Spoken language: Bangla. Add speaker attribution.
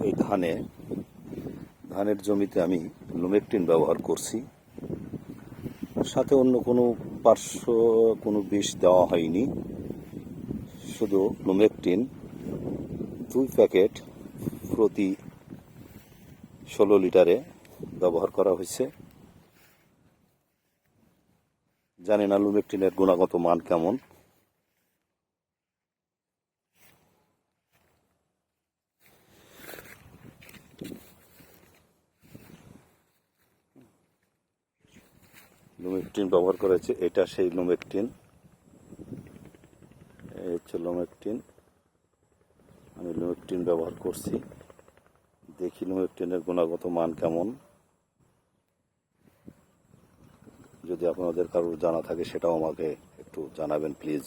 Speaker 1: এই ধানের জমিতে আমি লুমেকটিন ব্যবহার করছি, সাথে অন্য কোনো পার্শ্ব কোনো বিষ দেওয়া হয়নি। শুধু লুমেকটিন 2 প্যাকেট প্রতি 16 লিটারে ব্যবহার করা হয়েছে। জানি না লুমেকটিনের গুণগত মান কেমন। লুমেকটিন ব্যবহার করেছে, এটা সেই লুমেকটিন, এই হচ্ছে লুমেকটিন। আমি লুমেকটিন ব্যবহার করছি, দেখি লুমেকটিনের গুণগত মান কেমন। যদি আপনাদের কারোর জানা থাকে সেটাও আমাকে একটু জানাবেন প্লিজ।